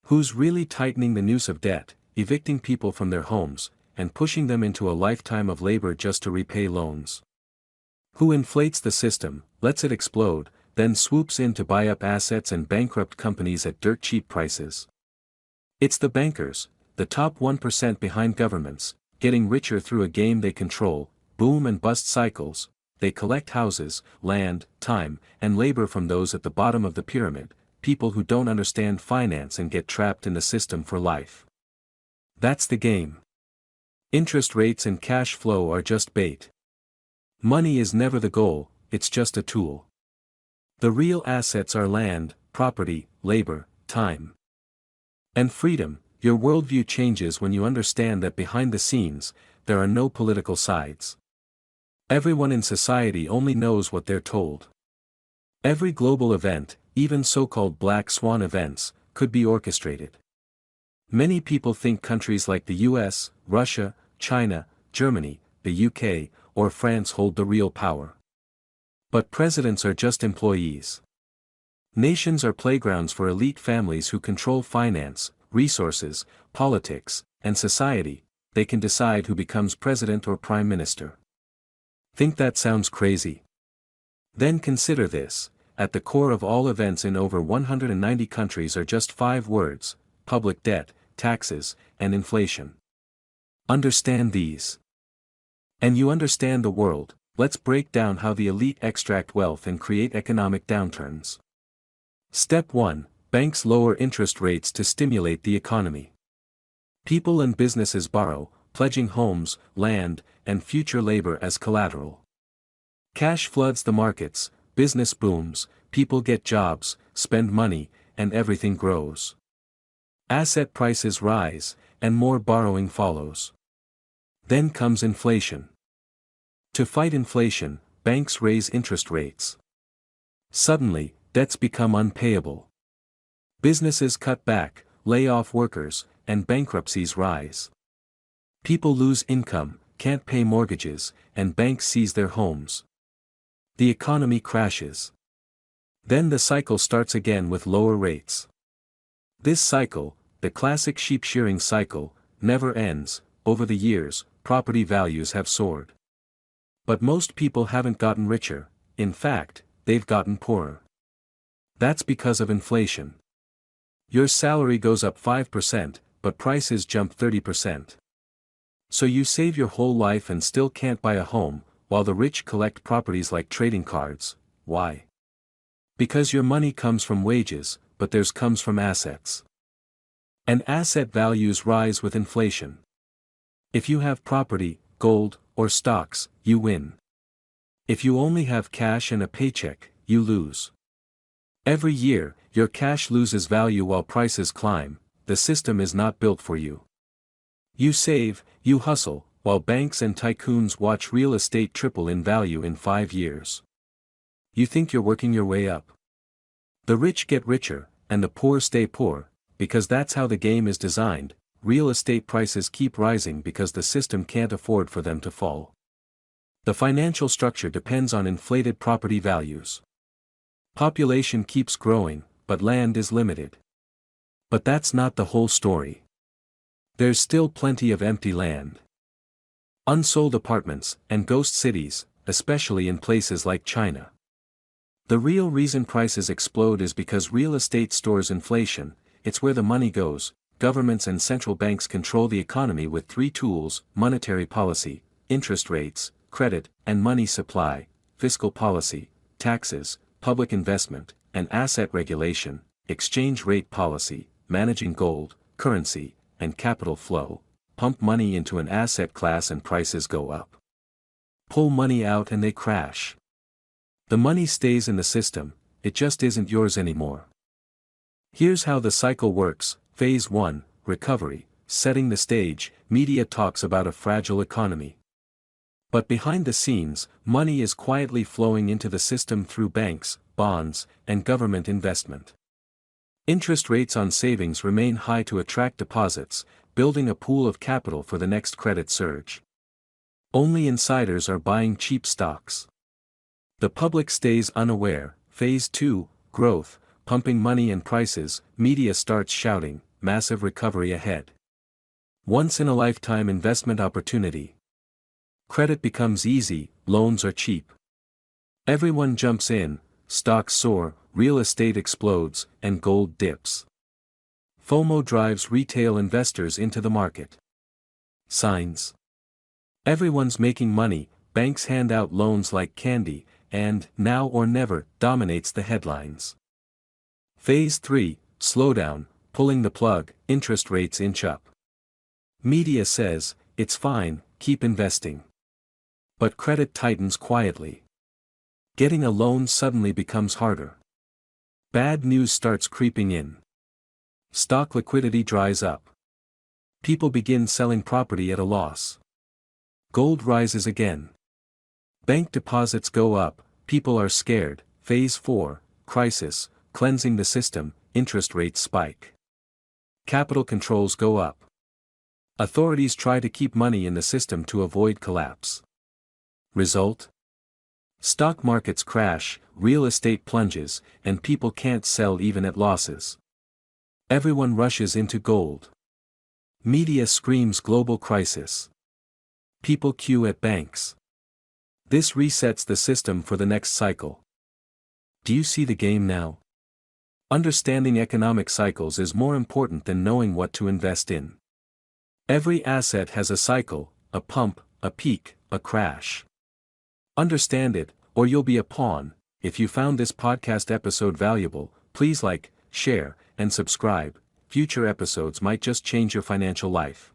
Who's really tightening the noose of debt, evicting people from their homes, and pushing them into a lifetime of labor just to repay loans? Who inflates the system, lets it explode, then swoops in to buy up assets and bankrupt companies at dirt-cheap prices? It's the bankers, the top 1% behind governments, getting richer through a game they control, boom and bust cycles. They collect houses, land, time, and labor from those at the bottom of the pyramid, people who don't understand finance and get trapped in the system for life. That's the game. Interest rates and cash flow are just bait. Money is never the goal, it's just a tool. The real assets are land, property, labor, time. And freedom. Your worldview changes when you understand that behind the scenes, there are no political sides. Everyone in society only knows what they're told. Every global event, even so-called black swan events, could be orchestrated. Many people think countries like the US, Russia, China, Germany, the UK, or France hold the real power. But presidents are just employees. Nations are playgrounds for elite families who control finance, resources, politics, and society. They can decide who becomes president or prime minister. Think that sounds crazy? Then consider this. At the core of all events in over 190 countries are just 5 words: public debt, taxes, and inflation. Understand these. And you understand the world. Let's break down how the elite extract wealth and create economic downturns. Step 1. Banks lower interest rates to stimulate the economy. People and businesses borrow, pledging homes, land, and future labor as collateral. Cash floods the markets, business booms, people get jobs, spend money, and everything grows. Asset prices rise, and more borrowing follows. Then comes inflation. To fight inflation, banks raise interest rates. Suddenly, debts become unpayable. Businesses cut back, lay off workers, and bankruptcies rise. People lose income, can't pay mortgages, and banks seize their homes. The economy crashes. Then the cycle starts again with lower rates. This cycle, the classic sheep shearing cycle, never ends. Over the years, property values have soared. But most people haven't gotten richer. In fact, they've gotten poorer. That's because of inflation. Your salary goes up 5%, but prices jump 30%. So you save your whole life and still can't buy a home, while the rich collect properties like trading cards. Why? Because your money comes from wages, but theirs comes from assets. And asset values rise with inflation. If you have property, gold, or stocks, you win. If you only have cash and a paycheck, you lose. Every year, your cash loses value while prices climb. The system is not built for you. You save, you hustle, while banks and tycoons watch real estate triple in value in 5 years. You think you're working your way up. The rich get richer, and the poor stay poor, because that's how the game is designed. Real estate prices keep rising because the system can't afford for them to fall. The financial structure depends on inflated property values. Population keeps growing, but land is limited. But that's not the whole story. There's still plenty of empty land. Unsold apartments, and ghost cities, especially in places like China. The real reason prices explode is because real estate stores inflation. It's where the money goes. Governments and central banks control the economy with 3 tools: monetary policy, interest rates, credit, and money supply, fiscal policy, taxes, public investment, and asset regulation, exchange rate policy, managing gold, currency, and capital flow. Pump money into an asset class and prices go up. Pull money out and they crash. The money stays in the system, it just isn't yours anymore. Here's how the cycle works. Phase 1, recovery, setting the stage. Media talks about a fragile economy. But behind the scenes, money is quietly flowing into the system through banks, bonds, and government investment. Interest rates on savings remain high to attract deposits, building a pool of capital for the next credit surge. Only insiders are buying cheap stocks. The public stays unaware. Phase 2, growth, pumping money and prices. Media starts shouting, massive recovery ahead. Once-in-a-lifetime investment opportunity. Credit becomes easy, loans are cheap. Everyone jumps in, stocks soar, real estate explodes, and gold dips. FOMO drives retail investors into the market. Signs. Everyone's making money, banks hand out loans like candy, and now or never dominates the headlines. Phase 3, slowdown, pulling the plug, interest rates inch up. Media says, it's fine, keep investing. But credit tightens quietly. Getting a loan suddenly becomes harder. Bad news starts creeping in. Stock liquidity dries up. People begin selling property at a loss. Gold rises again. Bank deposits go up, people are scared. Phase 4, crisis, cleansing the system, interest rates spike. Capital controls go up. Authorities try to keep money in the system to avoid collapse. Result? Stock markets crash, real estate plunges, and people can't sell even at losses. Everyone rushes into gold. Media screams global crisis. People queue at banks. This resets the system for the next cycle. Do you see the game now? Understanding economic cycles is more important than knowing what to invest in. Every asset has a cycle, a pump, a peak, a crash. Understand it, or you'll be a pawn. If you found this podcast episode valuable, please like, share, and subscribe. Future episodes might just change your financial life.